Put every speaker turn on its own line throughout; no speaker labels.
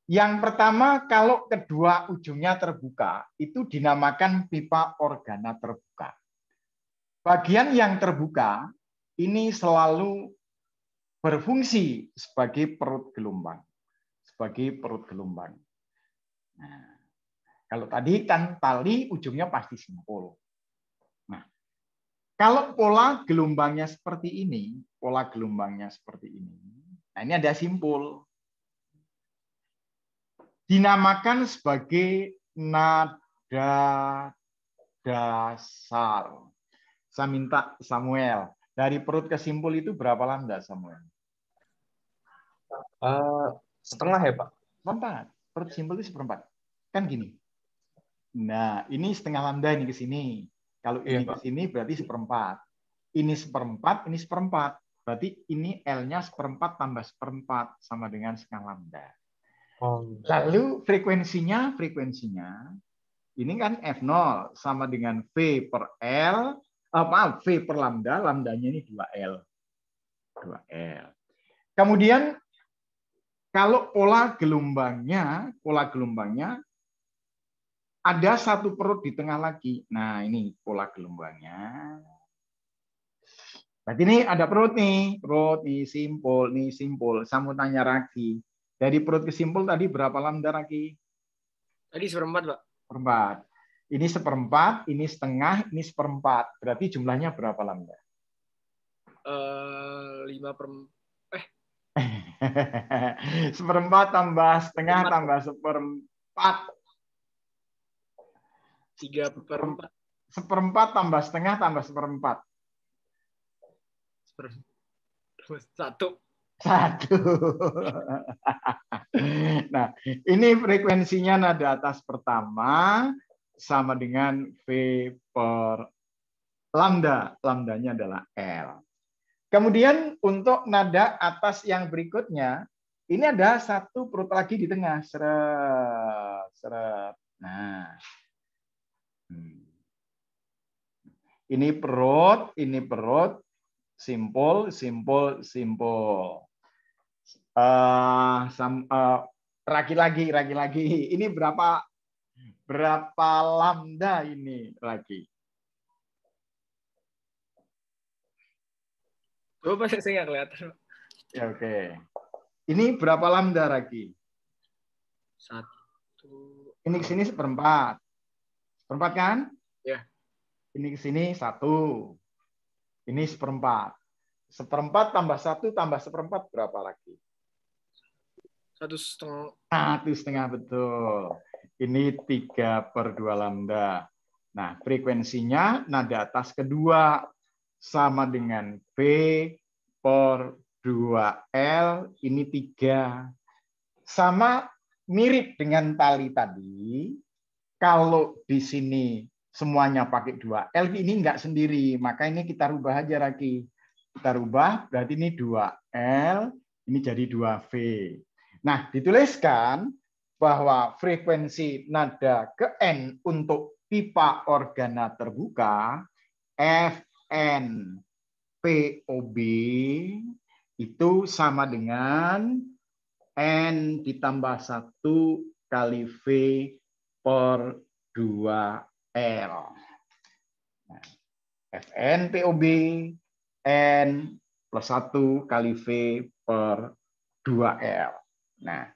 Yang pertama, kalau kedua ujungnya terbuka, itu dinamakan pipa organa terbuka. Bagian yang terbuka ini selalu berfungsi sebagai perut gelombang. Sebagai perut gelombang. Nah, kalau tadi kan tali ujungnya pasti simpul. Nah, kalau pola gelombangnya seperti ini, pola gelombangnya seperti ini. Nah, ini ada simpul. Dinamakan sebagai nada dasar. Saya minta Samuel, dari perut ke simpul itu berapa lambda Samuel?
Setengah ya Pak?
Seperempat. Perut simpul itu seperempat. Kan gini. Nah, ini setengah lambda ini ke sini. Kalau
Iya
ini ke
Pak.
sini berarti seperempat. Ini seperempat, ini seperempat. Berarti ini L-nya seperempat tambah seperempat sama dengan setengah lambda.
Oh.
Lalu frekuensinya ini kan F0 sama dengan V per L, maaf, V per lambda, lambdanya ini 2L. 2L. Kemudian kalau pola gelombangnya ada satu perut di tengah lagi. Nah, ini pola gelombangnya. Berarti ini ada perut nih simpul, nih simpul. Saya mau tanya lagi. Dari perut ke simpul tadi berapa lambda lagi?
Tadi seperempat, Pak.
Seperempat. Ini seperempat, ini setengah, ini seperempat. Berarti jumlahnya berapa lambda?
5/4.
Seperempat tambah setengah tambah seperempat.
3/4.
Seperempat tambah setengah tambah seperempat.
1.
Nah, ini frekuensinya nada atas pertama sama dengan V per lambda. Lambdanya adalah L. Kemudian untuk nada atas yang berikutnya, ini ada satu perut lagi di tengah. Seret, seret. Nah, ini perut, simpul, simpul, simpul. Lagi. Ini berapa lambda ini lagi?
Coba saya nggak kelihatan.
Ya, oke. Ini berapa lambda lagi?
1.
Ini ke sini seperempat. Seperempat kan?
Ya.
Ini ke sini 1. Ini seperempat. Seperempat tambah 1 tambah seperempat berapa lagi?
1,5.
1,5 betul. Ini 3/2 lambda. Nah, frekuensinya nada atas kedua sama dengan V per 2L, ini 3. Sama mirip dengan tali tadi, kalau di sini semuanya pakai 2L, ini enggak sendiri. Maka ini kita rubah aja lagi. Kita rubah, berarti ini 2L, ini jadi 2V. Nah, dituliskan bahwa frekuensi nada ke N untuk pipa organa terbuka Fn POB itu sama dengan N ditambah 1 kali V per 2L. Nah, Fn POB N plus 1 kali V per 2L. Nah,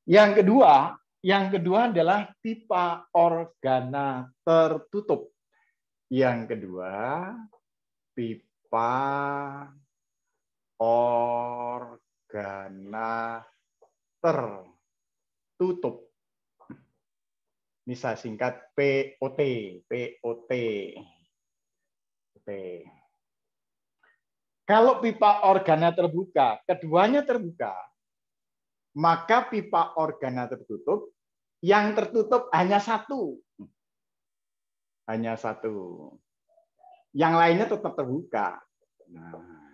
yang kedua adalah pipa organa tertutup. Yang kedua, pipa organa tertutup. Ini saya singkat POT. Kalau pipa organa terbuka, keduanya terbuka, maka pipa organa tertutup, yang tertutup hanya satu. Hanya satu. Yang lainnya tetap terbuka. Nah.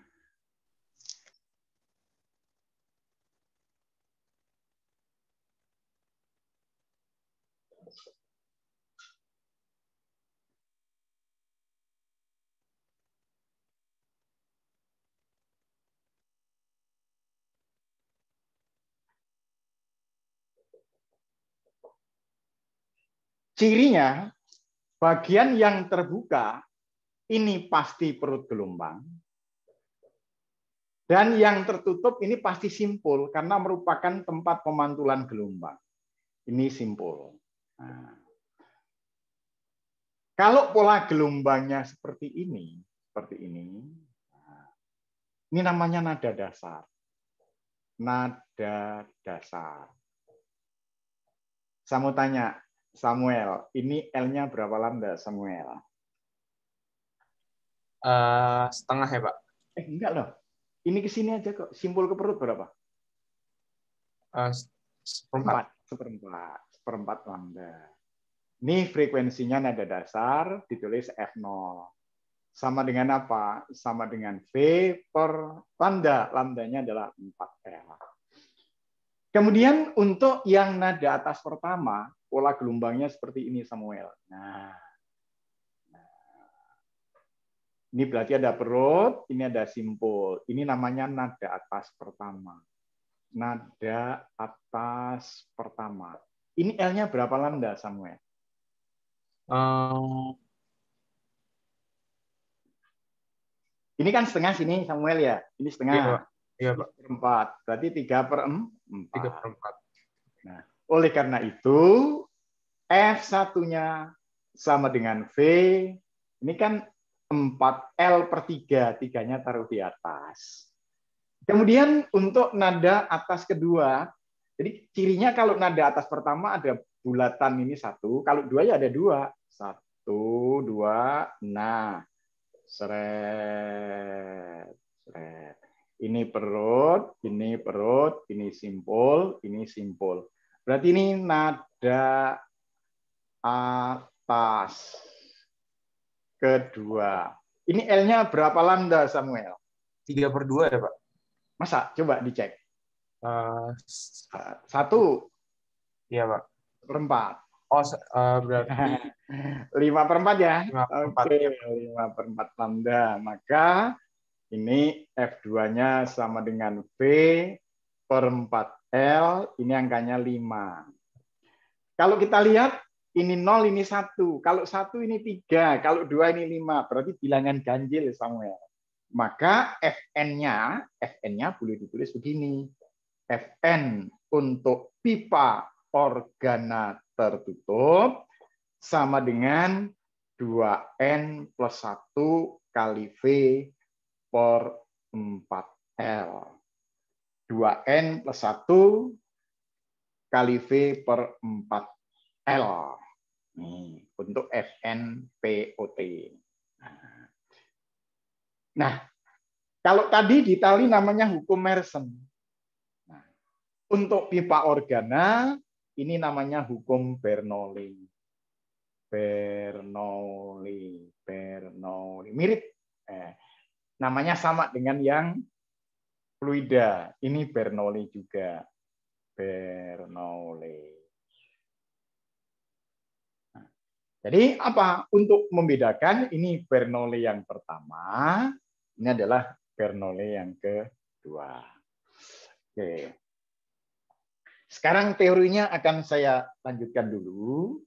cirinya bagian yang terbuka ini pasti perut gelombang. Dan yang tertutup ini pasti simpul karena merupakan tempat pemantulan gelombang. Ini simpul. Nah, kalau pola gelombangnya seperti ini, ini namanya nada dasar. Nada dasar. Saya mau tanya, Samuel, ini L-nya berapa lambda, Samuel?
Setengah ya, Pak.
Enggak loh. Ini ke sini aja kok. Simpul ke perut berapa?
Seperempat.
Seperempat lambda. Ini frekuensinya nada dasar, ditulis F0. Sama dengan apa? Sama dengan V per lambda. Lambdanya adalah 4L. Kemudian untuk yang nada atas pertama, pola gelombangnya seperti ini, Samuel. Nah, ini berarti ada perut, ini ada simpul. Ini namanya nada atas pertama. Nada atas pertama. Ini L-nya berapa lambda, Samuel? Ini kan setengah sini, Samuel ya. Ini setengah.
Iya, Pak.
Perempat. Berarti 3/4.
3/4.
Nah, oleh karena itu, F1-nya sama dengan V. Ini kan 4L/3. 3-nya taruh di atas. Kemudian untuk nada atas kedua, jadi cirinya kalau nada atas pertama ada bulatan ini 1, kalau 2 ya ada 2. 1, 2, nah. Seret. Ini perut, ini simpul, ini simpul. Berarti ini nada atas kedua. Ini L-nya berapa lambda, Samuel?
3/2 ya, Pak?
Masa? Coba dicek.
1. Iya, Pak.
Seperempat.
Berarti
5/4 ya?
5/4.
Oke, 5/4 lambda. Maka ini F2-nya sama dengan V per 4L. Ini angkanya 5. Kalau kita lihat, ini 0, ini 1. Kalau 1 ini 3. Kalau 2 ini 5. Berarti bilangan ganjil, Samuel. Maka Fn-nya boleh ditulis begini. Fn untuk pipa organa tertutup sama dengan 2N plus 1 kali V per 4L. 2N plus 1 kali V per 4L. Nih, untuk FNPOT. Nah, kalau tadi di tali namanya hukum Mersenne. Nah, untuk pipa organa, ini namanya hukum Bernoulli. Mirip. Namanya sama dengan yang fluida. Ini Bernoulli juga. Bernoulli. Nah, jadi apa? Untuk membedakan, ini Bernoulli yang pertama, ini adalah Bernoulli yang kedua. Oke. Sekarang teorinya akan saya lanjutkan dulu.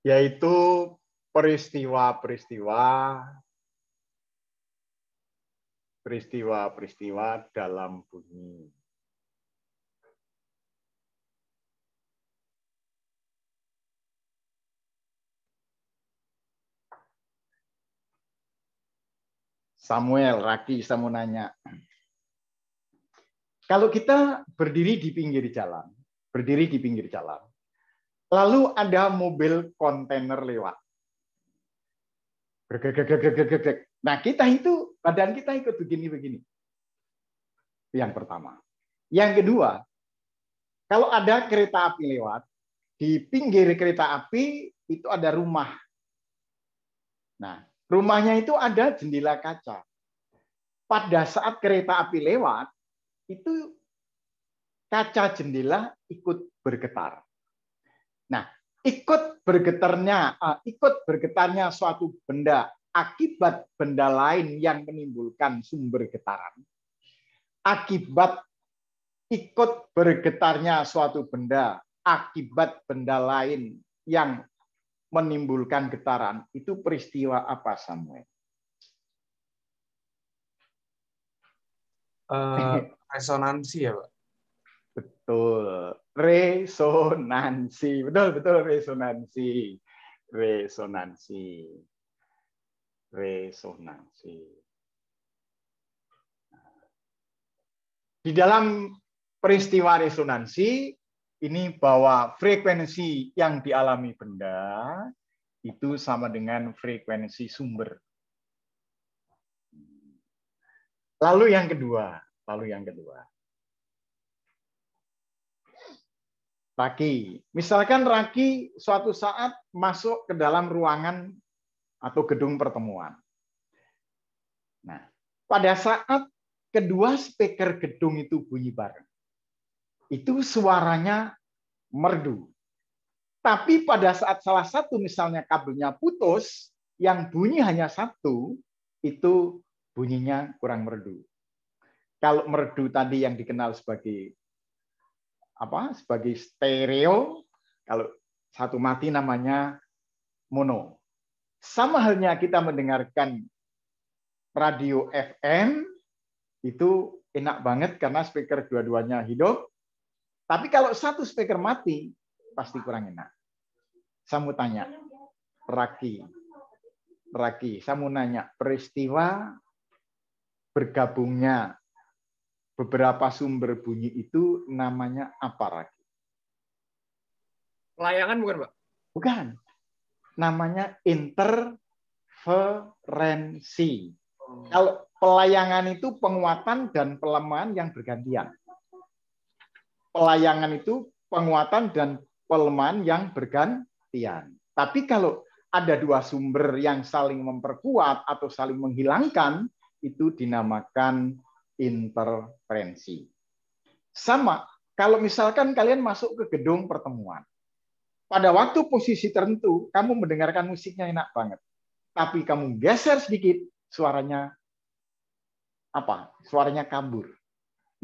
Yaitu peristiwa dalam bumi. Samuel, Raki, saya mau nanya. Kalau kita berdiri di pinggir jalan, lalu ada mobil kontainer lewat. Nah, badan kita ikut begini-begini. Yang pertama. Yang kedua, kalau ada kereta api lewat, di pinggir kereta api itu ada rumah. Nah, rumahnya itu ada jendela kaca. pada saat kereta api lewat, itu kaca jendela ikut bergetar. Nah, ikut bergetarnya suatu benda akibat benda lain yang menimbulkan sumber getaran. Akibat ikut bergetarnya suatu benda akibat benda lain yang menimbulkan getaran, itu peristiwa apa, Samuel?
Resonansi ya, Pak?
Betul, resonansi. Betul, resonansi. Resonansi. Di dalam peristiwa resonansi, ini bahwa frekuensi yang dialami benda itu sama dengan frekuensi sumber. Lalu yang kedua. Raki. Misalkan Raki suatu saat masuk ke dalam ruangan atau gedung pertemuan. Nah, pada saat kedua speaker gedung itu bunyi bareng, itu suaranya merdu. Tapi pada saat salah satu misalnya kabelnya putus, yang bunyi hanya satu, itu bunyinya kurang merdu. Kalau merdu tadi yang dikenal sebagai sebagai stereo, kalau satu mati namanya mono. Sama halnya kita mendengarkan radio FM, itu enak banget karena speaker dua-duanya hidup. Tapi kalau satu speaker mati, pasti kurang enak. Saya mau tanya, Raki, saya mau nanya, peristiwa bergabungnya beberapa sumber bunyi itu namanya apa, Raki?
Layangan bukan, Pak?
Bukan. Namanya interferensi. Kalau pelayangan itu penguatan dan pelemahan yang bergantian. Pelayangan itu penguatan dan pelemahan yang bergantian. Tapi kalau ada dua sumber yang saling memperkuat atau saling menghilangkan, itu dinamakan interferensi. Sama, kalau misalkan kalian masuk ke gedung pertemuan, pada waktu posisi tertentu, kamu mendengarkan musiknya enak banget. Tapi kamu geser sedikit, suaranya apa? Suaranya kabur.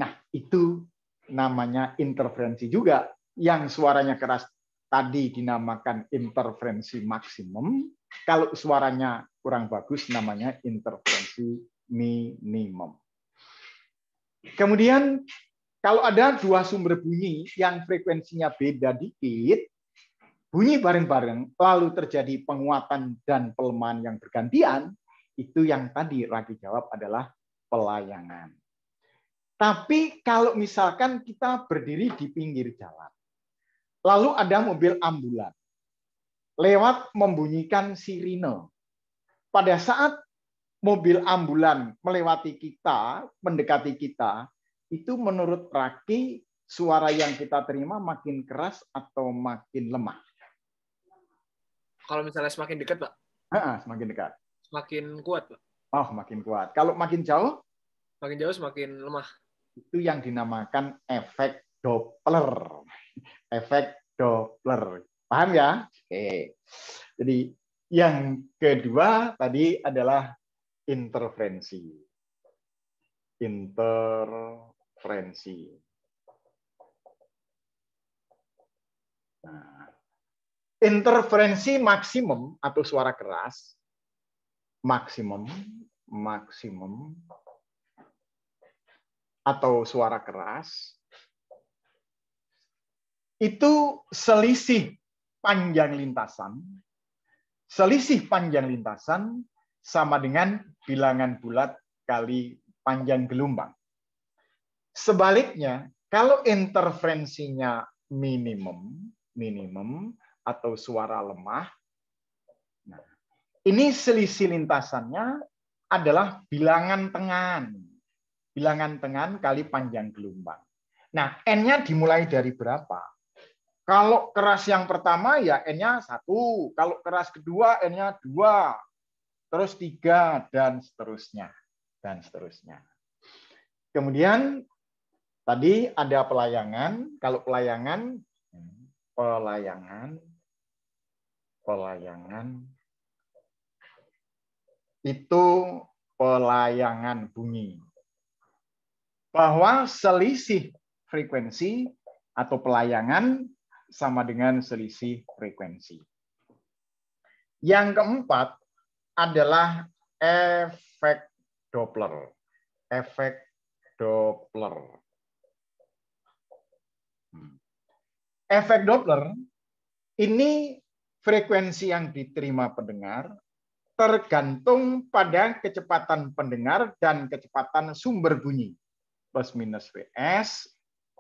Nah, itu namanya interferensi juga. Yang suaranya keras tadi dinamakan interferensi maksimum. Kalau suaranya kurang bagus, namanya interferensi minimum. Kemudian, kalau ada dua sumber bunyi yang frekuensinya beda dikit, bunyi bareng-bareng, lalu terjadi penguatan dan pelemahan yang bergantian, itu yang tadi Raki jawab adalah pelayangan. Tapi kalau misalkan kita berdiri di pinggir jalan, lalu ada mobil ambulan, lewat membunyikan sirine. Pada saat mobil ambulan melewati kita, mendekati kita, itu menurut Raki, suara yang kita terima makin keras atau makin lemah?
Kalau misalnya semakin dekat, Pak?
Semakin dekat.
Semakin kuat, Pak?
Oh, makin kuat. Kalau makin jauh?
Makin jauh semakin lemah.
Itu yang dinamakan efek Doppler. Efek Doppler. Paham ya? Oke. Jadi yang kedua tadi adalah interferensi. Interferensi. Nah, interferensi maksimum atau suara keras, maksimum atau suara keras, itu selisih panjang lintasan. Selisih panjang lintasan sama dengan bilangan bulat kali panjang gelombang. Sebaliknya, kalau interferensinya minimum atau suara lemah, nah, ini selisih lintasannya adalah bilangan tengan. Bilangan tengan kali panjang gelombang. Nah, N-nya dimulai dari berapa? Kalau keras yang pertama ya N-nya 1, kalau keras kedua N-nya 2, terus 3, dan seterusnya. dan seterusnya. Kemudian tadi ada pelayangan. Kalau pelayangan itu pelayangan bunyi. Bahwa selisih frekuensi atau pelayangan sama dengan selisih frekuensi. Yang keempat adalah efek Doppler. Efek Doppler. Efek Doppler ini frekuensi yang diterima pendengar tergantung pada kecepatan pendengar dan kecepatan sumber bunyi. Plus minus Vs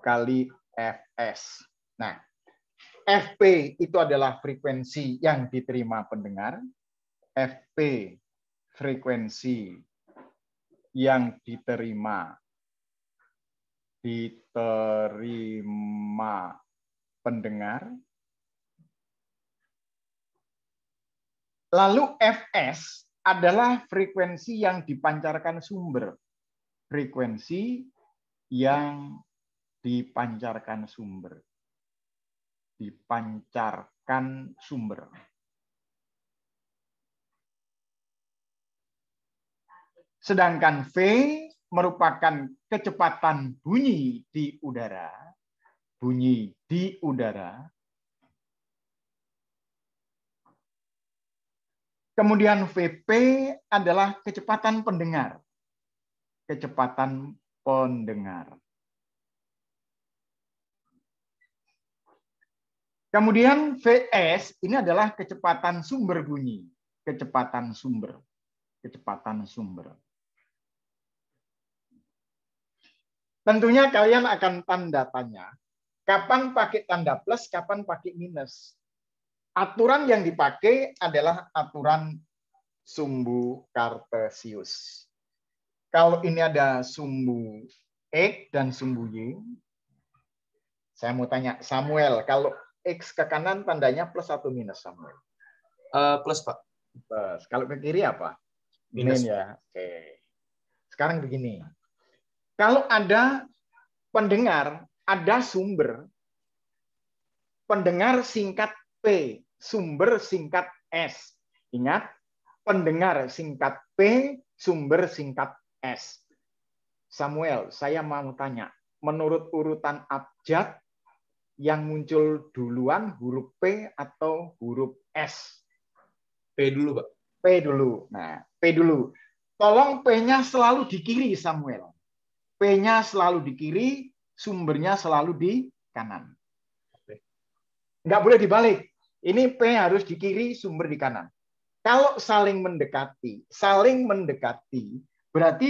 kali Fs. Nah, Fp itu adalah frekuensi yang diterima pendengar. Fp frekuensi yang diterima pendengar. Lalu Fs adalah frekuensi yang dipancarkan sumber. Frekuensi yang dipancarkan sumber. Dipancarkan sumber. Sedangkan V merupakan kecepatan bunyi di udara. Bunyi di udara. Kemudian Vp adalah kecepatan pendengar. Kecepatan pendengar. Kemudian Vs ini adalah kecepatan sumber bunyi. Kecepatan sumber. Kecepatan sumber. Tentunya kalian akan tanda tanya, kapan pakai tanda plus, kapan pakai minus. Aturan yang dipakai adalah aturan sumbu kartesius. Kalau ini ada sumbu X dan sumbu Y, saya mau tanya, Samuel, kalau X ke kanan tandanya plus atau minus, Samuel?
Plus, Pak.
Plus. Kalau ke kiri apa?
Minus.
Min ya. Oke. Sekarang begini. Kalau ada pendengar, ada sumber, pendengar singkat P, sumber singkat S. Ingat, pendengar singkat P, sumber singkat S. Samuel, saya mau tanya, menurut urutan abjad, yang muncul duluan huruf P atau huruf S?
P dulu, Pak.
P dulu. Nah, P dulu. Tolong P-nya selalu di kiri, Samuel. P-nya selalu di kiri, sumbernya selalu di kanan. Nggak boleh dibalik. Ini P harus di kiri, sumber di kanan. Kalau saling mendekati, berarti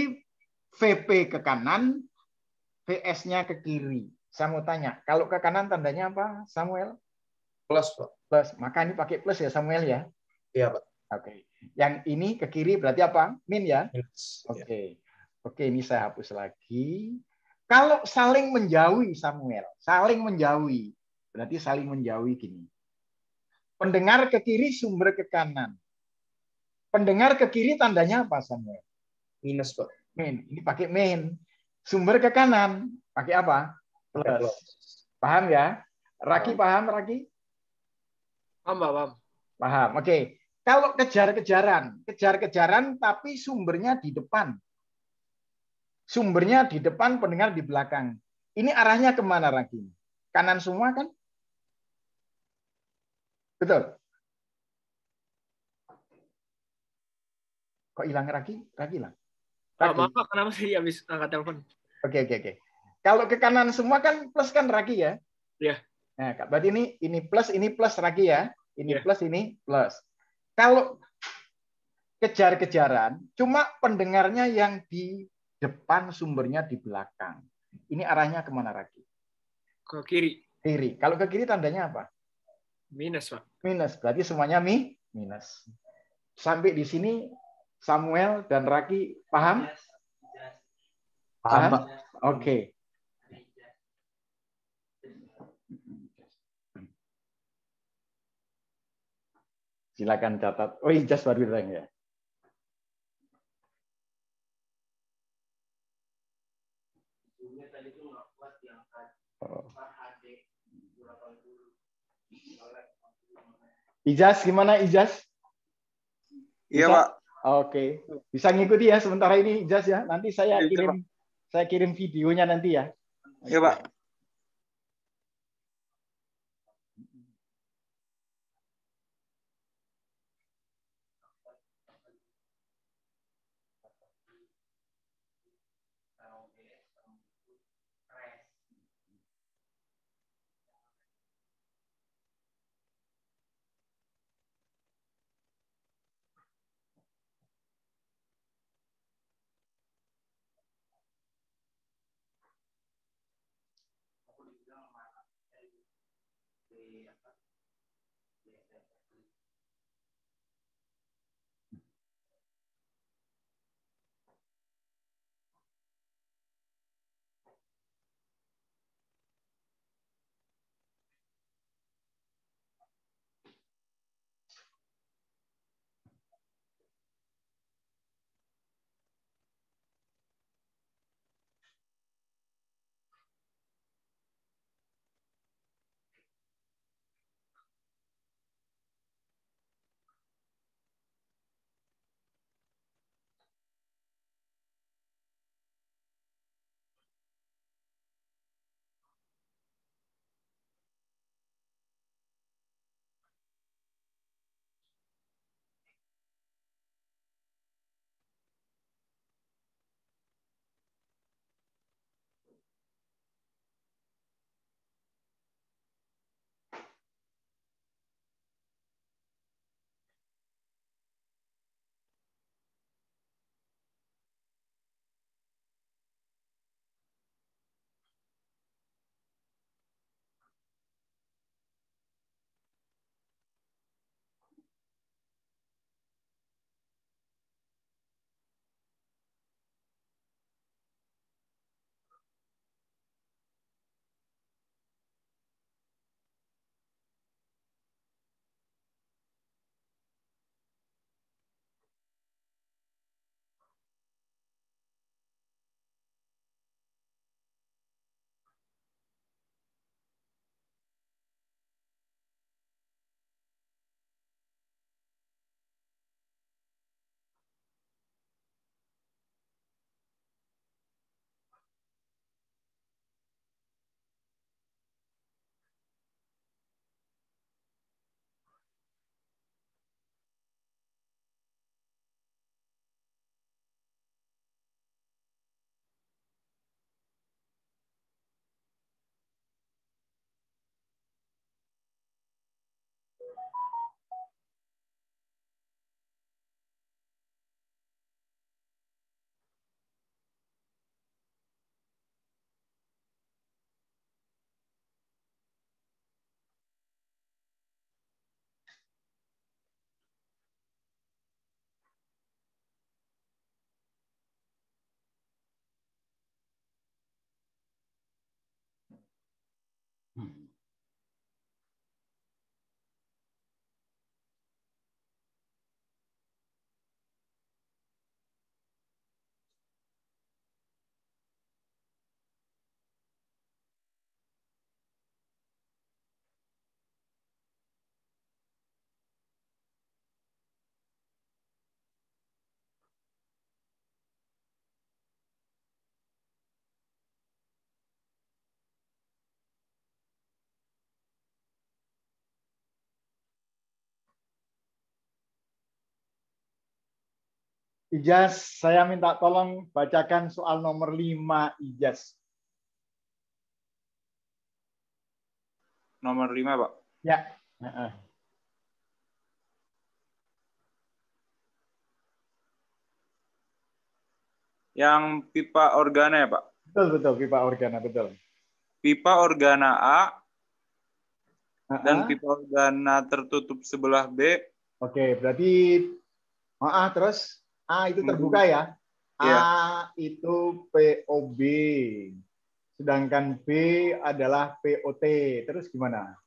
VP ke kanan, VS-nya ke kiri. Saya mau tanya, kalau ke kanan tandanya apa, Samuel?
Plus, Pak.
Plus. Maka ini pakai plus ya, Samuel ya?
Iya, Pak.
Oke. Yang ini ke kiri berarti apa? Min ya?
Minus.
Oke. Oke, ini saya hapus lagi. Kalau saling menjauhi, Samuel, saling menjauhi, berarti saling menjauhi gini. Pendengar ke kiri, sumber ke kanan. Pendengar ke kiri tandanya apa, Samuel?
Minus, Pak.
Min. Ini pakai min. Sumber ke kanan, pakai apa? Plus. Paham ya? Raki paham, Raki?
Paham, Pak, paham.
Paham. Oke. Kalau kejar-kejaran tapi sumbernya di depan. Sumbernya di depan, pendengar di belakang. Ini arahnya kemana, Raki? Kanan semua kan? Betul. Kok hilang Raki? Raki hilang.
Maaf, Pak, kenapa sih habis angkat telepon?
Oke. Kalau ke kanan semua kan plus kan Raki ya?
Iya.
Nah, berarti ini plus Raki ya? Ini
Iya.
plus, ini plus. Kalau kejar-kejaran, cuma pendengarnya yang di depan, sumbernya di belakang. Ini arahnya kemana, Raki?
Ke kiri.
Kiri. Kalau ke kiri tandanya apa?
Minus, Pak.
Minus. Berarti semuanya minus. Sampai di sini Samuel dan Raki paham?
Paham, Pak.
Oke. Silakan catat. Oh, Ijaz baru bilang ya. Oh. Ijaz, gimana Ijaz?
Iya,
Bisa?
Pak.
Oke, bisa ngikuti ya sementara ini Ijaz ya. Nanti saya
Bisa, Pak.
kirim videonya nanti ya.
Iya, Pak.
Ijaz, saya minta tolong bacakan soal nomor 5, Ijaz.
Nomor 5, Pak.
Ya.
Yang pipa organa ya, Pak?
Betul, pipa organa, betul.
Pipa organa A dan pipa organa tertutup sebelah B.
Oke, berarti terus A itu terbuka ya.
Iya.
A itu POB. Sedangkan B adalah POT. Terus gimana?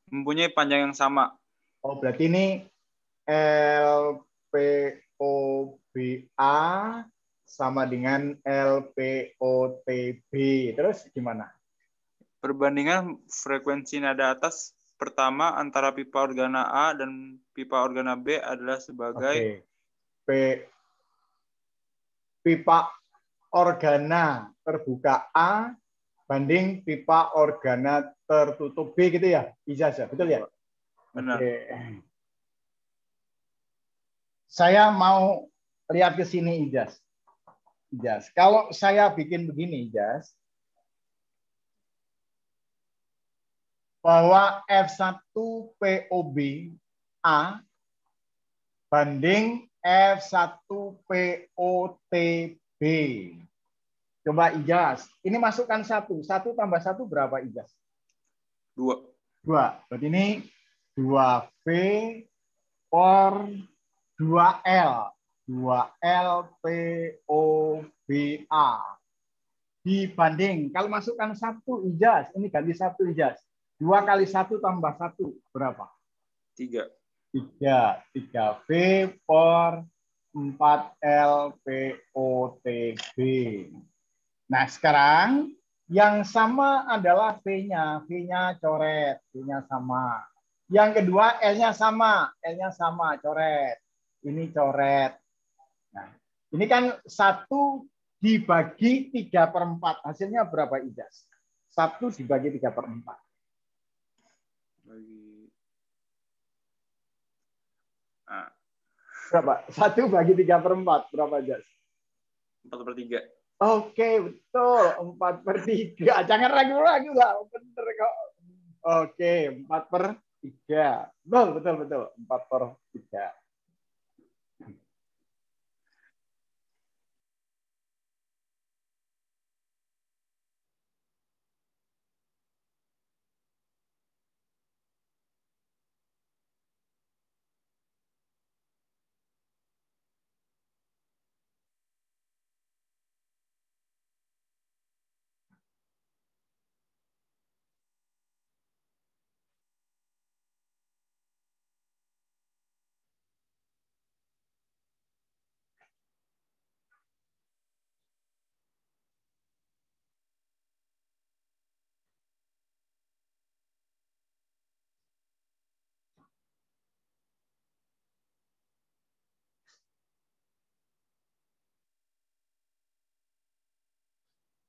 Mempunyai panjang yang sama.
Oh, berarti ini LPOBA sama dengan LPOTB. Terus gimana?
Perbandingan frekuensi nada atas pertama antara pipa organa A dan pipa organa B adalah sebagai
pipa organa terbuka A banding pipa organa tertutup B gitu ya, Ijaz ya, betul ya?
benar.
Oke. Saya mau lihat ke sini, Ijaz. Kalau saya bikin begini, Ijaz, bahwa F1 POB A banding F1 POTB. Coba Ijaz, ini masukkan 1. 1 tambah 1 berapa, Ijaz?
2.
2. Berarti ini 2V per 2L. 2L POBA. Dibanding, kalau masukkan 1, Ijaz, ini ganti 1, Ijaz. 2 kali 1 tambah 1 berapa?
3.
3V per 4L POTB. Nah, sekarang yang sama adalah V-nya. V-nya coret, V-nya sama. Yang kedua L-nya sama, L-nya sama, coret. Ini coret. Nah, ini kan 1 dibagi 3/4. Hasilnya berapa, Ijaz? 1 dibagi 3/4. Berapa? 1 bagi 3/4. Berapa, Ijaz?
4/3.
Oke, betul. 4/3. Jangan ragu-ragu lah. Bener kok. Oke, 4/3. Betul. 4/3.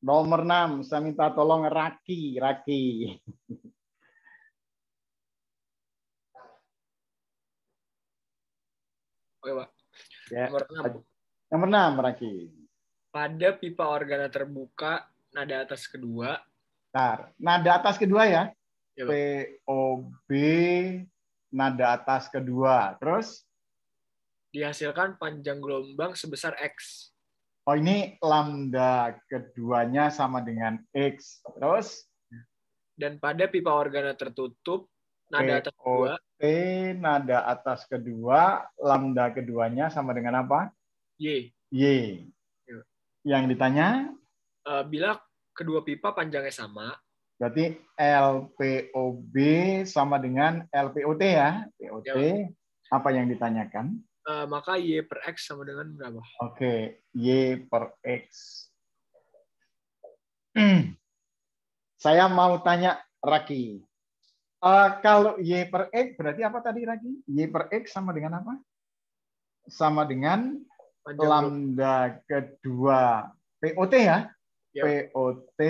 Nomor 6, saya minta tolong Raki.
Oke, Pak.
Ya.
Nomor 6.
Nomor 6, Raki.
Pada pipa organa terbuka, nada atas kedua.
Bentar. Nada atas kedua ya.
Ya, Pak.
POB, nada atas kedua. Terus?
Dihasilkan panjang gelombang sebesar X.
Oh, ini lambda keduanya sama dengan X. Terus?
Dan pada pipa organa tertutup, nada atas kedua.
Nada atas kedua, lambda keduanya sama dengan apa?
Y.
Y. Yang ditanya?
Bila kedua pipa panjangnya sama.
Berarti LPOB sama dengan LPOT ya? POT. Ya. Apa yang ditanyakan?
Maka Y per X sama dengan berapa?
Oke, Y per X. Saya mau tanya Raki. Kalau Y per X berarti apa tadi, Raki? Y per X sama dengan apa? Sama dengan panjang lambda kedua POT ya? Yep. POT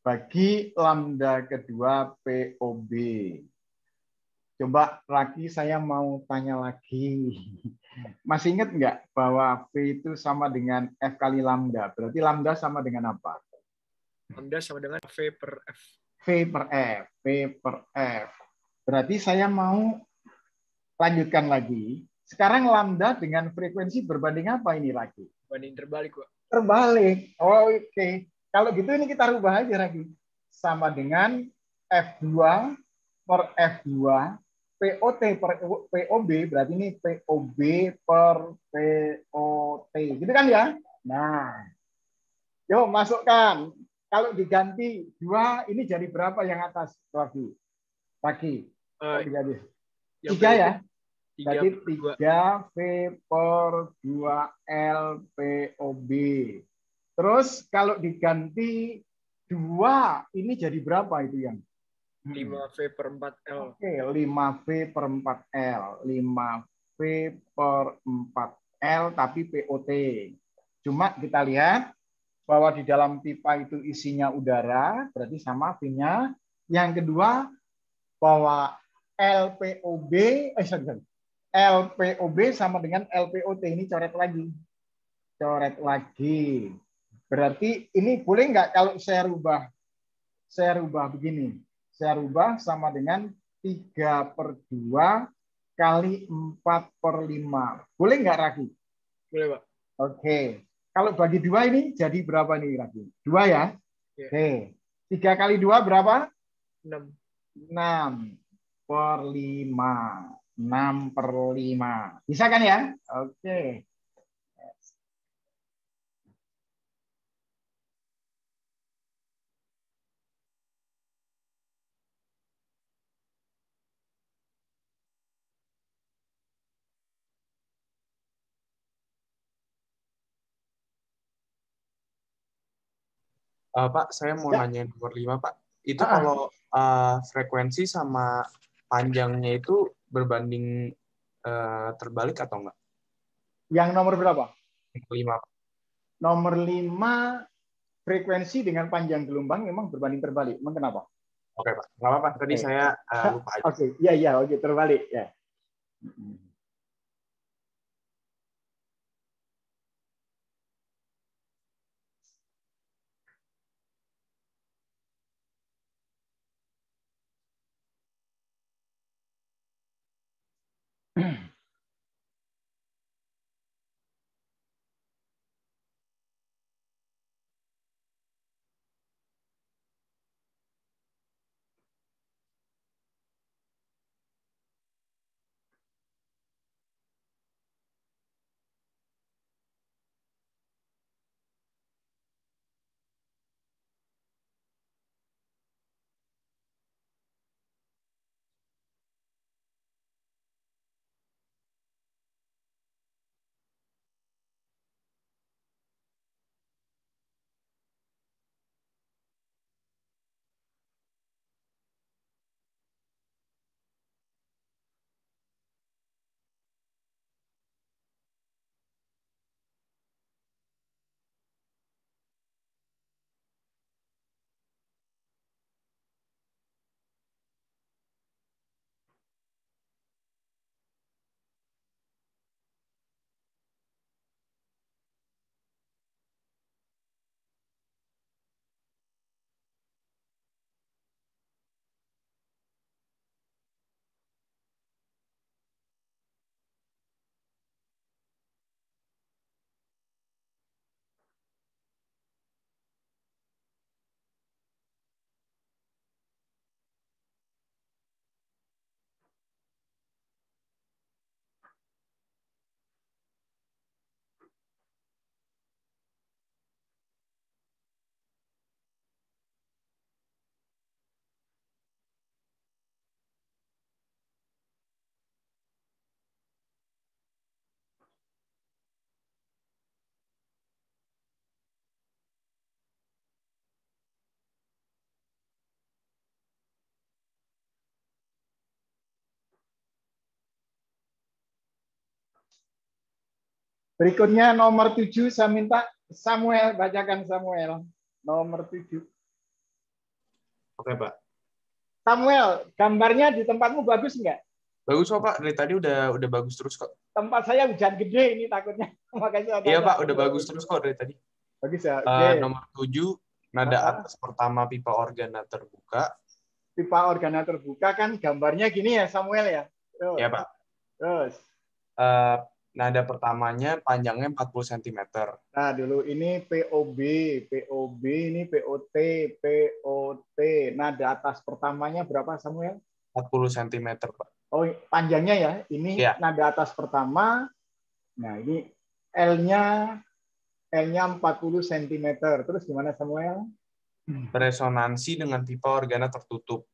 bagi lambda kedua POB. Coba Raki, saya mau tanya lagi. Masih ingat nggak bahwa V itu sama dengan F kali lambda? Berarti lambda sama dengan apa?
Lambda sama dengan V per F.
V per F. V per F. Berarti saya mau lanjutkan lagi. Sekarang lambda dengan frekuensi berbanding apa ini lagi?
Banding terbalik, Pak.
Terbalik. Oh, oke. Kalau gitu ini kita rubah aja lagi. Sama dengan F2 per F2. POT per POB, berarti ini POB per POT. Gitu kan ya? Nah, yuk masukkan. Kalau diganti 2, ini jadi berapa yang atas, Raki? 3 ya? Jadi
3/2.
3V per 2L POB. Terus kalau diganti 2, ini jadi berapa itu yang?
5V per 4L.
Oke, 5V per 4L. 5V per 4L tapi POT. Cuma kita lihat bahwa di dalam pipa itu isinya udara, berarti sama V-nya. Yang kedua, bahwa LPOB, LPOB sama dengan LPOT. Ini coret lagi. Coret lagi. Berarti ini boleh nggak kalau saya rubah? Saya rubah begini. Saya rubah sama dengan 3/2 kali 4/5. Boleh nggak, Raki?
Boleh, Pak.
Oke. Kalau bagi 2 ini jadi berapa nih, Raki? 2 ya?
Ya.
Oke. 3 kali 2 berapa?
6.
6/5. 6/5. Bisa kan ya? Oke.
Pak, saya mau
Ya.
nanya nomor 5, Pak. Itu
Ah,
kalau frekuensi sama panjangnya itu berbanding terbalik atau enggak?
yang nomor berapa?
Nomor 5, Pak.
Nomor 5 frekuensi dengan panjang gelombang memang berbanding terbalik. Emang kenapa?
Oke, Pak. Nggak apa-apa. Tadi
Oke.
saya lupa aja.
Oke, iya, oke, terbalik ya. Berikutnya nomor 7, saya minta Samuel, bacakan Samuel. Nomor 7.
Oke, Pak.
Samuel, gambarnya di tempatmu bagus nggak?
Bagus kok, Pak. Dari tadi udah bagus terus kok.
Tempat saya hujan gede ini takutnya. Makanya
Iya, Pak. Udah bagus terus kok dari tadi.
Bagus ya. Oke.
Nomor 7, nada atas pertama pipa organa terbuka.
Pipa organa terbuka kan gambarnya gini ya, Samuel ya?
Iya, Pak.
Terus.
Nada pertamanya panjangnya 40 cm.
Nah, dulu ini POB, POB ini POT, POT. Nada atas pertamanya berapa, Samuel?
40 cm, Pak.
Oh, panjangnya ya. Ini
ya.
Nada atas pertama. Nah, ini L-nya 40 cm. Terus gimana, Samuel?
Beresonansi dengan pipa organa tertutup.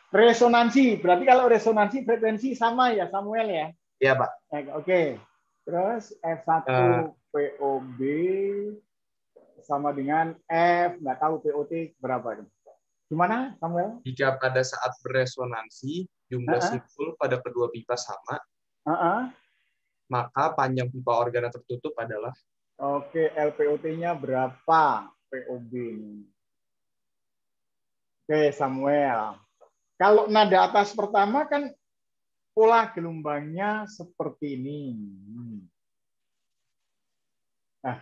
Resonansi, berarti kalau resonansi frekuensi sama ya Samuel ya?
Iya, Pak.
Oke. Terus F1 POB sama dengan F, nggak tahu POT berapa. Gimana Samuel?
Jika pada saat beresonansi, jumlah simpul pada kedua pipa sama, maka panjang pipa organa tertutup adalah?
Oke, LPOT-nya berapa? POB ini. Oke, Samuel. Kalau nada atas pertama kan pola gelombangnya seperti ini. Nah,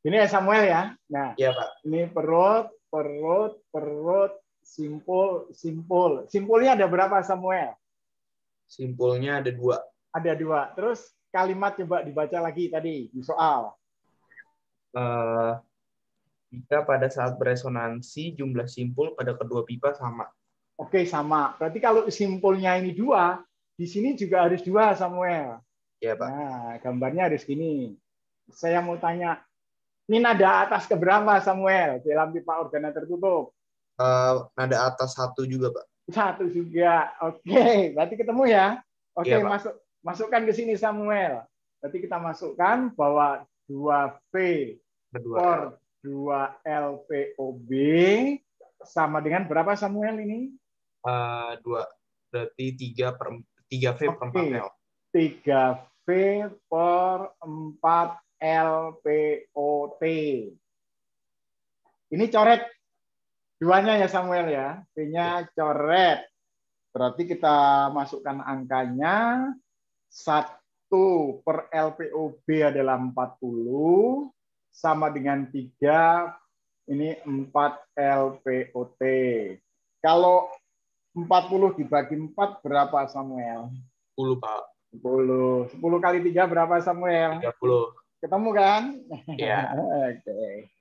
ini ya Samuel ya. Nah,
Iya, Pak.
ini perut, simpul, simpul. Simpulnya ada berapa Samuel?
Simpulnya ada 2.
Ada 2. Terus kalimat coba dibaca lagi tadi di soal.
Jika pada saat beresonansi jumlah simpul pada kedua pipa sama.
Oke, sama. Berarti kalau simpulnya ini 2, di sini juga harus 2, Samuel.
Ya, Pak.
Nah, gambarnya harus gini. Saya mau tanya, ini nada atas keberapa, Samuel, dalam pipa organa tertutup?
Nada atas 1 juga, Pak.
1 juga. Oke, berarti ketemu ya. Oke,
Ya, Pak.
masukkan ke sini, Samuel. Berarti kita masukkan bahwa 2V per 2LPOB sama dengan berapa, Samuel, ini?
2. Berarti 3V per 4L.
3V per 4LPOT. Ini coret duanya ya Samuel ya. V-nya coret. Berarti kita masukkan angkanya. 1 per LPOB adalah 40. Sama dengan 3. Ini 4 LPOT. Kalau 40 dibagi 4 berapa Samuel?
10, Pak.
10. 10 kali 3 berapa Samuel?
30.
Ketemu kan?
Iya.
Oke.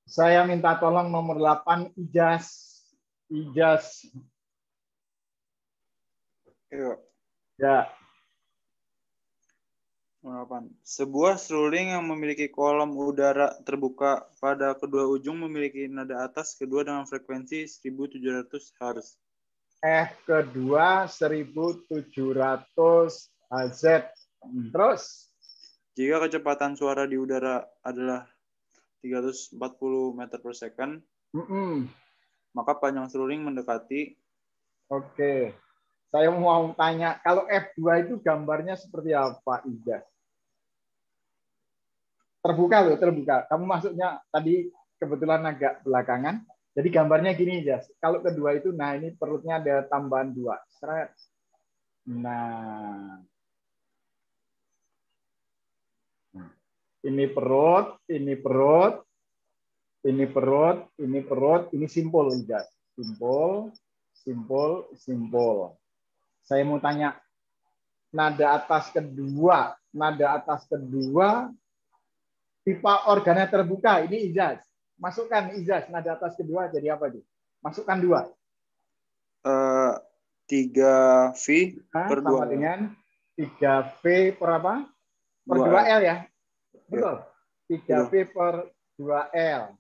Saya minta tolong nomor 8 Ijaz.
Ayo.
Ya.
8. Sebuah seruling yang memiliki kolom udara terbuka pada kedua ujung memiliki nada atas kedua dengan frekuensi 1700 Hz.
F kedua 1700 Hz. Terus?
Jika kecepatan suara di udara adalah 340 meter per second, maka panjang seruling mendekati.
Oke. Saya mau tanya, kalau F2 itu gambarnya seperti apa, Ida? Terbuka loh, terbuka. Kamu masuknya tadi kebetulan agak belakangan. Jadi gambarnya gini, Jas. Kalau kedua itu, nah ini perutnya ada tambahan 2. Seret. Nah. Ini perut, ini perut, ini perut, ini perut, ini simpul, Jas. Simpul, simpul, simpul. Saya mau tanya, nada atas kedua pipa organa terbuka, ini Ijaz. Masukkan Ijaz, nada atas kedua jadi apa, Di? Masukkan 2.
3V per
sama
2L.
dengan 3V per apa? Per 2L ya? Betul. 3V per 2L.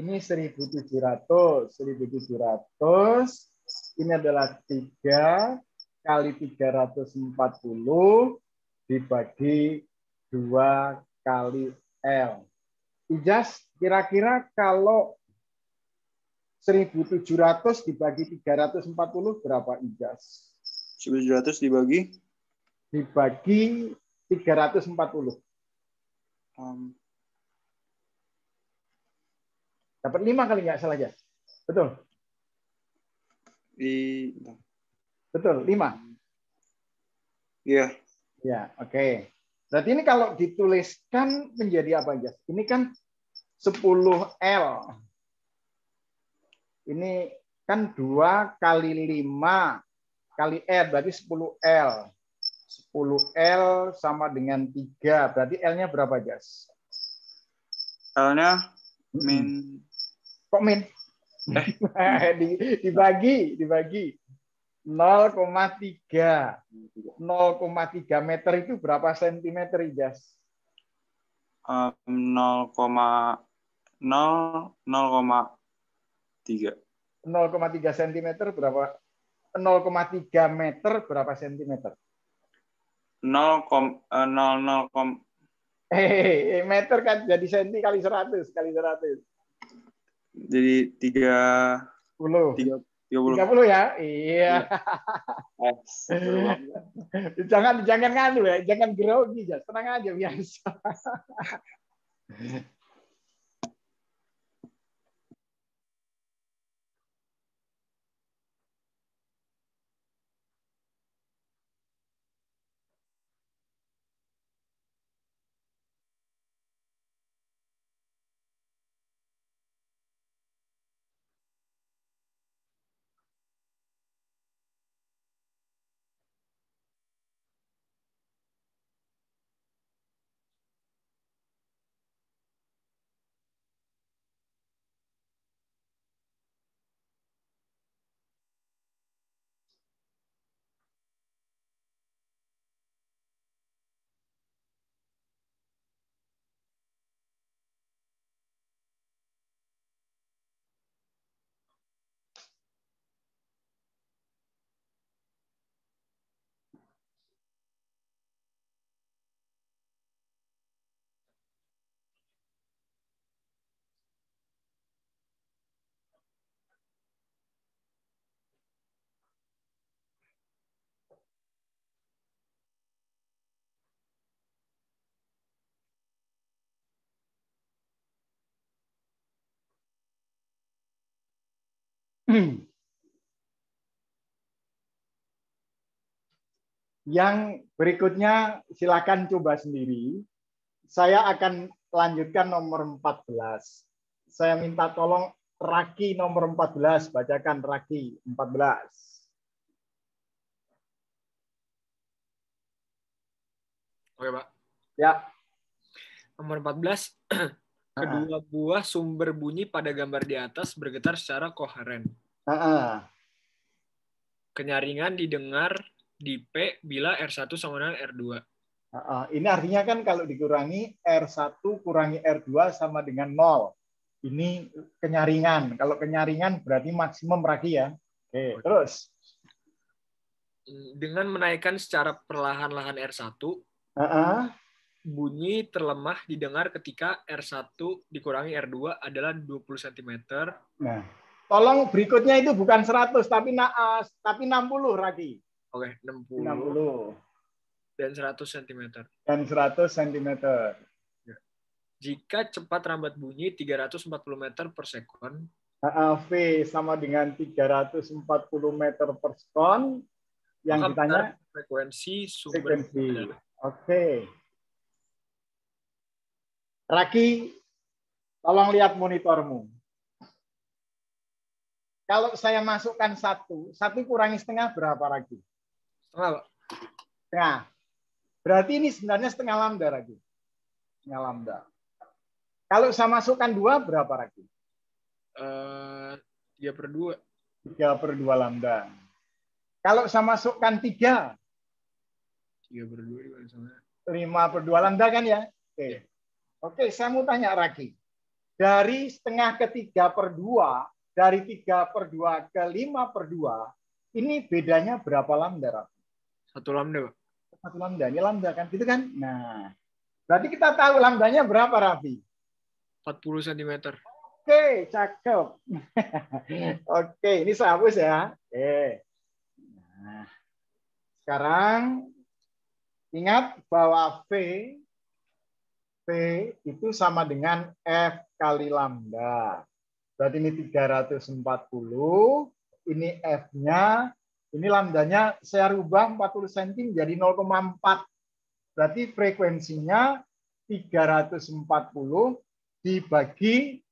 Ini 1.700. 1.700. Ini adalah 3 kali 340 dibagi 2 kali L. Ijaz, kira-kira kalau 1.700 dibagi 340 berapa, Ijaz?
1.700 dibagi
340. Dapat 5 kali nggak salah, Ijaz? Betul? Betul, 5?
Iya.
Ya, oke. Berarti ini kalau dituliskan menjadi apa, Ijaz? Ini kan 10L. Ini kan 2 kali 5 kali R, berarti 10L. 10L sama dengan 3. Berarti L-nya berapa, Jas?
L-nya min.
Kok min? Dibagi. 0,3. 0,3 meter itu berapa sentimeter, Jas?
0,3
sentimeter berapa? 0,3 meter berapa sentimeter?
0,
meter kan jadi senti kali 100 kali 100.
Jadi 30
ya? Iya. Jangan nganu ya, jangan grogi ya, tenang aja biasa. Yang berikutnya silakan coba sendiri. Saya akan lanjutkan nomor 14. Saya minta tolong Raki nomor 14, bacakan Raki 14.
Oke, Pak.
Ya.
Nomor 14. Kedua buah sumber bunyi pada gambar di atas bergetar secara koheren. Kenyaringan didengar di P bila R1 sama dengan R2.
Ini artinya kan kalau dikurangi R1 kurangi R2 sama dengan 0. Ini kenyaringan. Kalau kenyaringan berarti maksimum Raki ya. Oke, terus.
Dengan menaikkan secara perlahan-lahan R1, bunyi terlemah didengar ketika R1 dikurangi R2 adalah 20 cm.
Nah, tolong berikutnya itu bukan 100 tapi 60 Raki.
Oke, 60. Dan 100 cm.
Dan 100 cm.
Jika cepat rambat bunyi 340 meter per sekon.
V sama dengan 340 meter per sekon. Yang ditanya
frekuensi sumber.
Oke. Raki, tolong lihat monitormu. Kalau saya masukkan 1 kurangi setengah berapa Raki? Setengah. Berarti ini sebenarnya setengah lambda Raki. Setengah lambda. Kalau saya masukkan 2 berapa Raki?
3/2.
3/2 lambda. Kalau saya masukkan 3.
3/2 dikali sama.
5/2 lambda kan ya? Oke. Oke, saya mau tanya Raki. Dari setengah ke 3/2, dari 3/2 ke 5/2, ini bedanya berapa lambda, Raki?
1 lambda, Pak.
1 lambda. Ini lambda kan? Gitu kan? Nah, berarti kita tahu lambdanya berapa, Raffi?
40 cm.
Oke, cakep. Oke, ini saya hapus ya. Oke. Nah, sekarang ingat bahwa V itu sama dengan F kali lambda. Berarti ini 340. Ini F-nya. Ini lambdanya saya rubah 40 cm jadi 0,4. Berarti frekuensinya 340 dibagi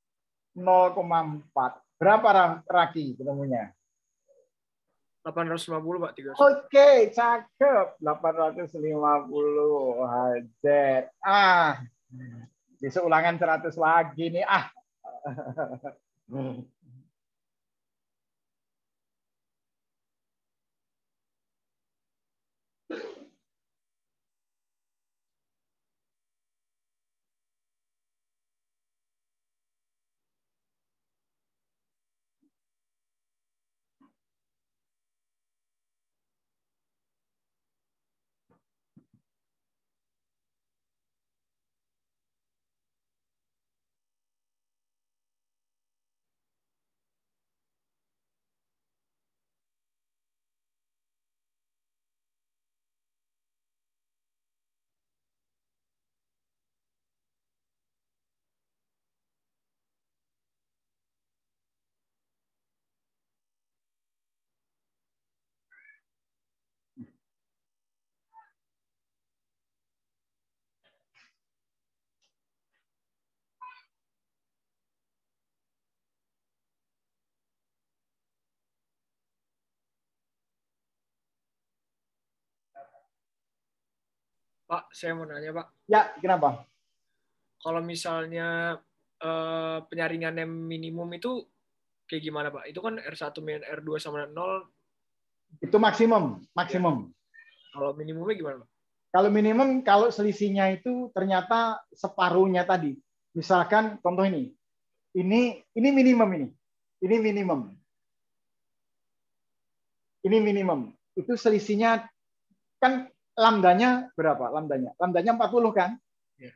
0,4. Berapa Raki ketemunya?
850, Pak. 3.
Oke, cakep. 850. Hajar. Besok ulangan 100 lagi nih.
Pak, saya mau nanya, Pak.
Ya, kenapa?
Kalau misalnya penyaringannya minimum itu kayak gimana, Pak? Itu kan R1 min R2 sama 0.
Itu maksimum.
Kalau minimumnya gimana, Pak?
Kalau minimum, kalau selisihnya itu ternyata separuhnya tadi. Misalkan contoh ini. Ini minimum ini. Ini minimum. Ini minimum. Itu selisihnya kan lambdanya berapa? Lambdanya 40 kan? Ya.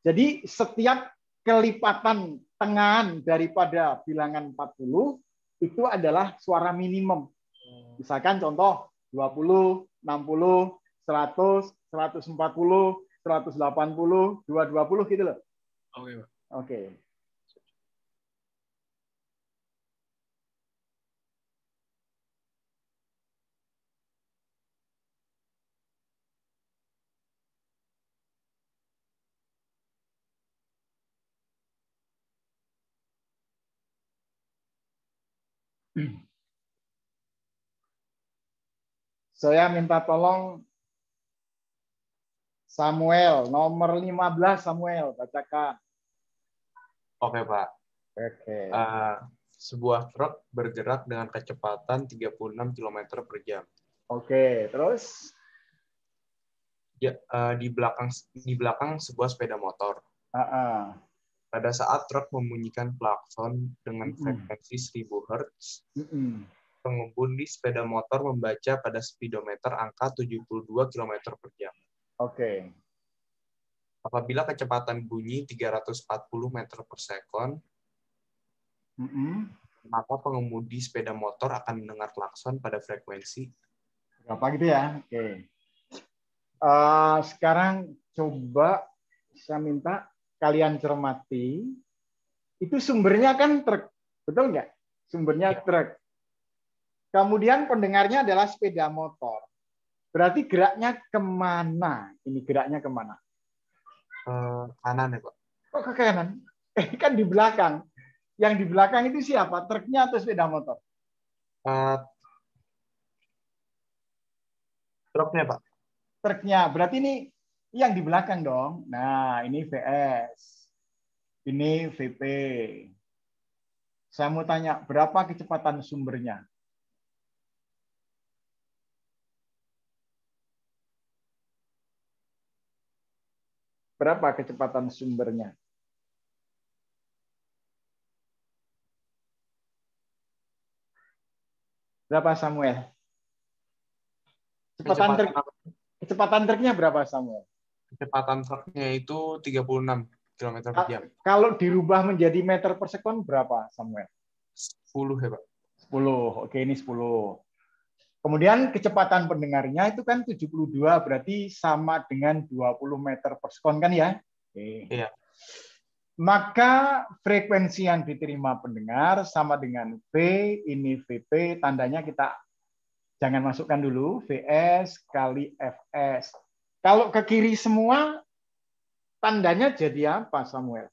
Jadi setiap kelipatan tengahan daripada bilangan 40 itu adalah suara minimum. Misalkan contoh 20, 60, 100, 140, 180, 220 gitu loh.
Oke, Pak.
Oke. Saya minta tolong Samuel, nomor 15 Samuel, bacakan.
Oke, Pak.
Oke.
Sebuah truk bergerak dengan kecepatan 36 km per jam.
Oke, terus?
Di belakang sebuah sepeda motor. Pada saat truk membunyikan klakson dengan frekuensi 1000 Hz, pengemudi sepeda motor membaca pada speedometer angka 72 km per jam.
Oke.
Apabila kecepatan bunyi 340 meter per sekon, maka pengemudi sepeda motor akan mendengar klakson pada frekuensi
berapa gitu ya? Oke. Sekarang coba saya minta kalian cermati. Itu sumbernya kan truk, betul nggak? Sumbernya truk. Kemudian pendengarnya adalah sepeda motor. Berarti geraknya kemana? Ini geraknya kemana?
Kanan ya, Pak.
Kok ke kanan? Kan di belakang. Yang di belakang itu siapa? Truknya atau sepeda motor?
Truknya, Pak.
Truknya. Berarti ini yang di belakang dong. Nah, ini VS. Ini VP. Saya mau tanya, berapa kecepatan sumbernya? Berapa kecepatan sumbernya? Berapa Samuel? Kecepatan truknya berapa Samuel?
Kecepatan truknya itu 36 km per jam.
Kalau dirubah menjadi meter per sekon berapa Samuel?
10 ya Pak.
10. Oke, ini 10. Kemudian kecepatan pendengarnya itu kan 72, berarti sama dengan 20 meter per sekon kan ya? Oke.
Iya.
Maka frekuensi yang diterima pendengar sama dengan V, ini VP, tandanya kita jangan masukkan dulu, VS kali FS. Kalau ke kiri semua, tandanya jadi apa Samuel?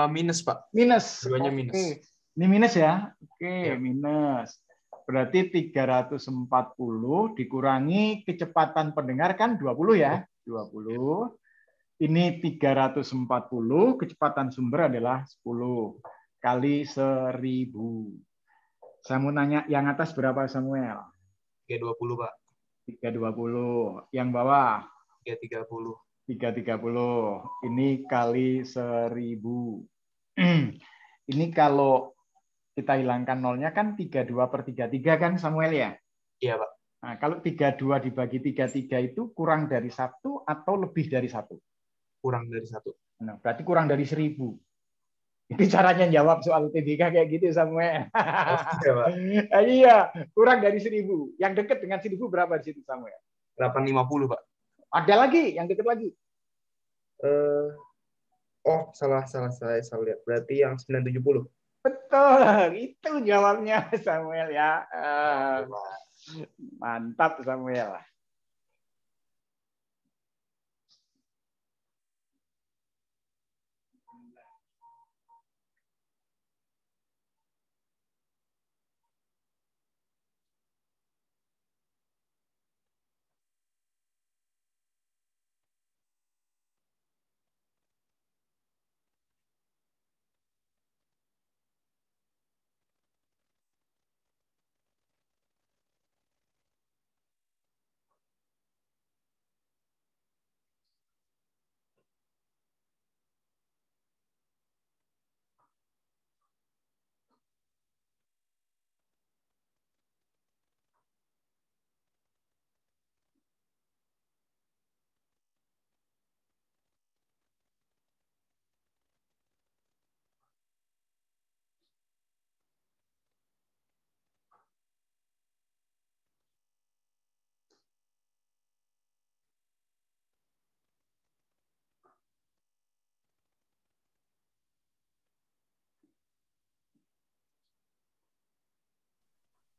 Minus Pak.
Minus.
Duanya minus.
Ini minus ya? Oke,
ya.
Minus. Berarti 340 dikurangi kecepatan pendengar kan 20 ya? 20. Ini 340, kecepatan sumber adalah 10 kali 1000. Saya mau nanya yang atas berapa Samuel?
320 Pak.
320. Yang bawah?
330.
330. Ini kali 1000. Ini kalau kita hilangkan nolnya kan 32 per 33 kan Samuel ya?
Iya Pak.
Nah, kalau 32 dibagi 33 itu kurang dari 1 atau lebih dari 1?
Kurang dari 1.
Nah, berarti kurang dari 1000. Itu caranya jawab soal TBK kayak gitu Samuel.
Iya, Pak.
Iya, kurang dari 1000. Yang dekat dengan 1000 berapa di situ Samuel?
850 Pak.
Ada lagi yang dekat lagi.
Salah lihat. Berarti yang 970.
Betul, itu jawabnya Samuel ya. Mantap Samuel.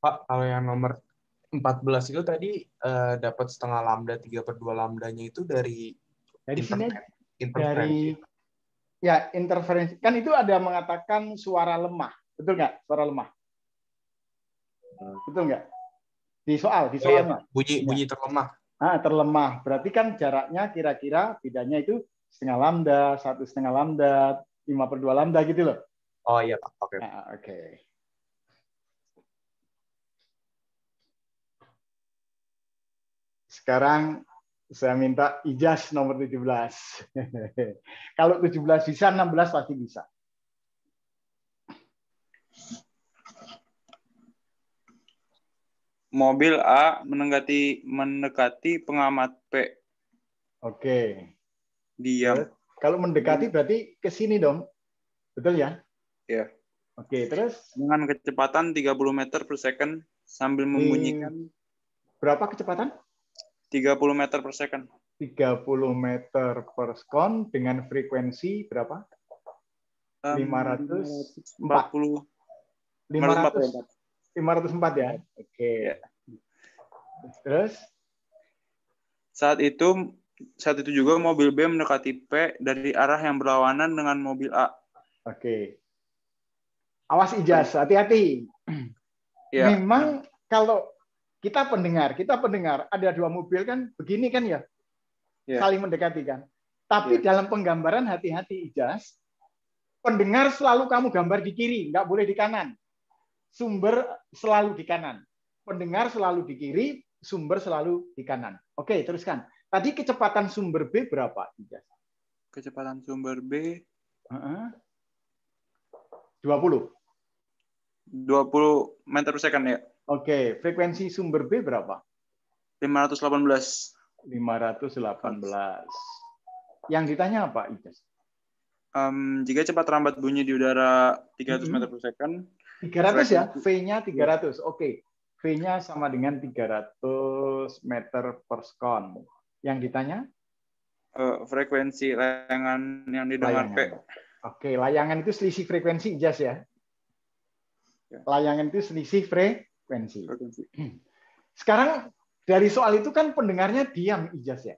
Pak, kalau yang nomor 14 itu tadi dapat setengah lambda, 3/2 lambdanya itu dari
sini
interferensi.
Ya, interferensi. Kan itu ada mengatakan suara lemah. Betul nggak? Suara lemah. Betul nggak? Di soalnya.
Bunyi terlemah.
Terlemah. Berarti kan jaraknya kira-kira bedanya itu setengah lambda, 1,5 lambda, 5/2 lambda gitu loh.
Oh iya Pak. Oke.
Oke. Sekarang saya minta ijaz nomor 17. Kalau 17 bisa, 16 pasti bisa.
Mobil A mendekati pengamat P.
Oke.
Diam.
Kalau mendekati berarti ke sini dong. Betul ya?
Iya.
Oke, terus?
Dengan kecepatan 30 meter per second sambil membunyikan.
Berapa kecepatan?
30 meter per second.
30 meter per sekon dengan frekuensi berapa? 504 ya? Oke.
Ya.
Terus?
Saat itu juga mobil B mendekati P dari arah yang berlawanan dengan mobil A.
Oke. Awas ijaz, hati-hati. Ya. Memang kalau kita pendengar, ada dua mobil kan begini kan ya? Saling mendekati kan. Tapi dalam penggambaran hati-hati ijaz, pendengar selalu kamu gambar di kiri, nggak boleh di kanan. Sumber selalu di kanan. Pendengar selalu di kiri, sumber selalu di kanan. Oke, teruskan. tadi kecepatan sumber B berapa, Ijaz?
Kecepatan sumber B
20.
20 meter per second ya.
Oke, frekuensi sumber B berapa?
518.
518. Yang ditanya apa, Ijaz?
Jika cepat rambat bunyi di udara 300 meter per second.
300 ya? V-nya 300. Oke. V-nya sama dengan 300 meter per sekon. Yang ditanya?
Frekuensi layangan yang didengar P.
Oke, layangan itu selisih frekuensi, Ijaz ya? Layangan itu selisih frekuensi. Sekarang dari soal itu kan pendengarnya diam, Ijaz ya?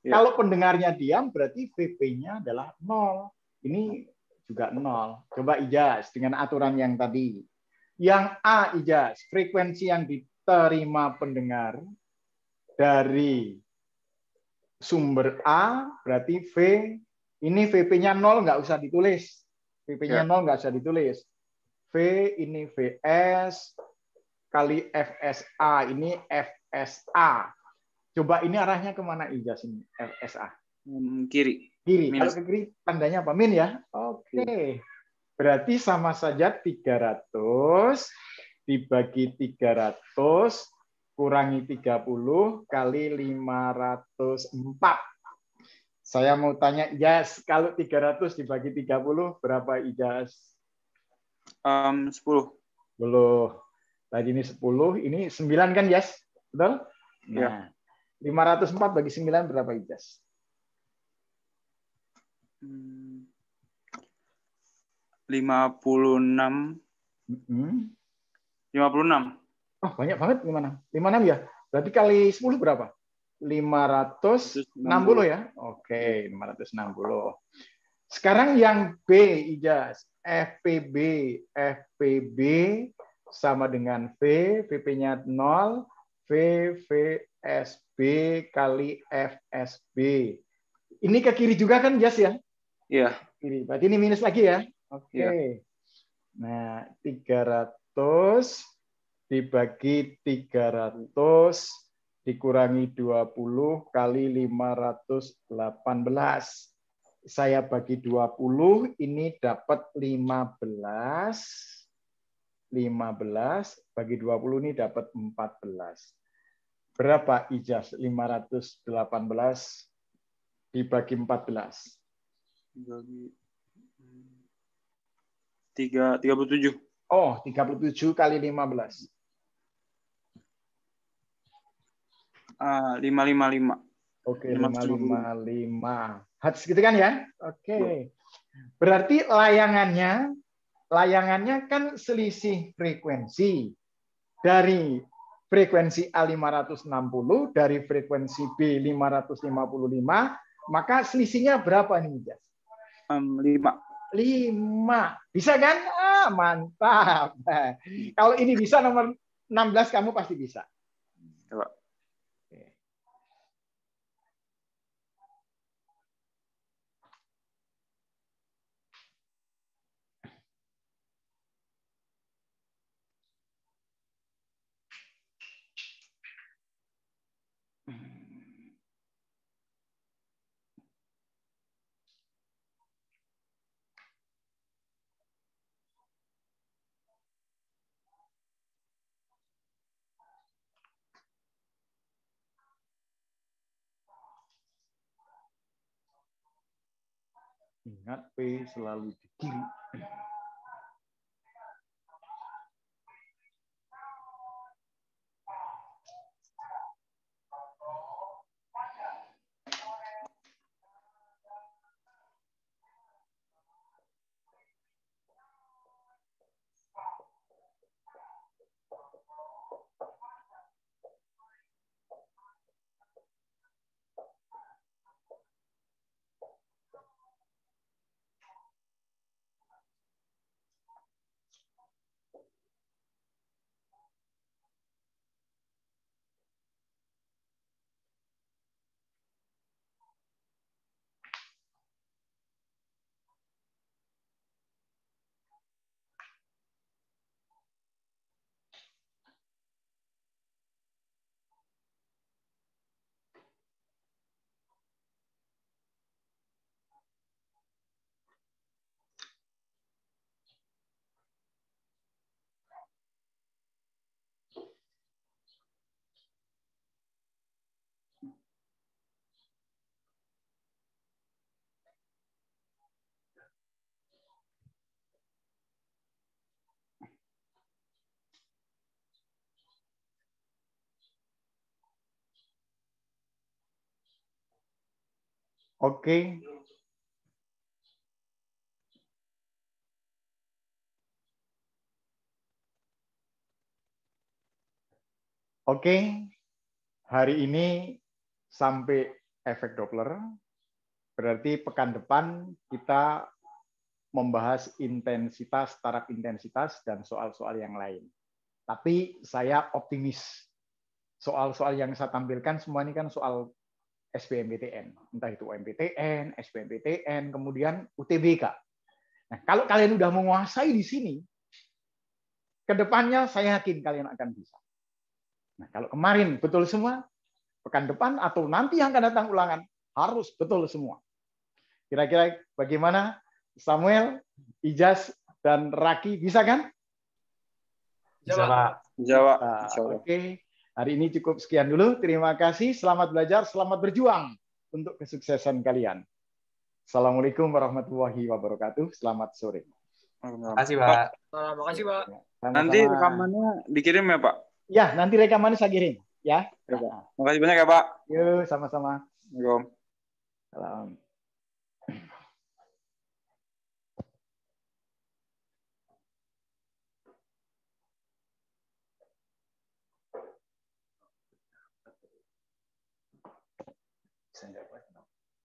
Kalau pendengarnya diam berarti VP-nya adalah 0. Ini juga 0. Coba Ijaz dengan aturan yang tadi. Yang A, Ijaz, frekuensi yang diterima pendengar dari sumber A berarti V. Ini VP-nya 0, nggak usah ditulis. VP-nya 0 nggak usah ditulis. V ini VS kali FSA. Ini FSA. Coba ini arahnya kemana, Ijaz ini? FSA.
Kiri.
Kiri. Kalau ke kiri tandanya apa? Min ya? Oke. Berarti sama saja 300 dibagi 300 kurangi 30 kali 504. Saya mau tanya, Ijaz, kalau 300 dibagi 30 berapa, Ijaz?
10.
10. Tadi ini 10, ini 9 kan, Ijaz? Betul? Nah, 504 bagi 9 berapa, Ijaz?
56. 56.
Oh, banyak banget 56. 56 ya? Berarti kali 10 berapa? 560 ya? Oke, 560. Sekarang yang B, Ijaz. FPB. FPB sama dengan V. VP-nya 0. VSB kali FSB. Ini ke kiri juga kan, Ijaz ya?
Iya.
Kiri. Berarti ini minus lagi ya? Oke.
Iya.
Nah, 300 dibagi 300 dikurangi 20 kali 518. Saya bagi 20, ini dapat 15. 15 bagi 20 ini dapat 14. Berapa, Ijaz? 518 dibagi 14.
Dibagi 37.
Oh, 37 kali 15.
555.
Oke, 555. Harus gitu kan ya? Oke. Berarti layangannya kan selisih frekuensi. Dari frekuensi A 560, dari frekuensi B 555, maka selisihnya berapa nih, Jas?
5.
5. Bisa kan? Ah, mantap. Kalau ini bisa nomor 16 kamu pasti bisa.
Coba.
Ingat, P selalu di kiri. Oke. Oke. Hari ini sampai efek Doppler. Berarti pekan depan kita membahas intensitas, taraf intensitas, dan soal-soal yang lain. Tapi saya optimis. Soal-soal yang saya tampilkan semua ini kan soal SBMPTN. Entah itu UMPTN, SBMPTN, kemudian UTBK. Nah, kalau kalian udah menguasai di sini, ke depannya saya yakin kalian akan bisa. Nah, kalau kemarin betul semua, pekan depan atau nanti yang akan datang ulangan, harus betul semua. Kira-kira bagaimana Samuel, Ijaz, dan Raki bisa kan?
Bisa, Pak.
Bisa, Pak.
Oke. Hari ini cukup sekian dulu. Terima kasih. Selamat belajar, selamat berjuang untuk kesuksesan kalian. Assalamualaikum warahmatullahi wabarakatuh. Selamat sore.
Terima kasih, Pak.
Terima kasih, Pak.
Sama-sama.
Nanti rekamannya dikirim ya, Pak?
Ya, nanti rekamannya saya kirim. Ya.
Terima kasih banyak ya, Pak.
Yuk, sama-sama.
Assalamualaikum.
Salam. Saya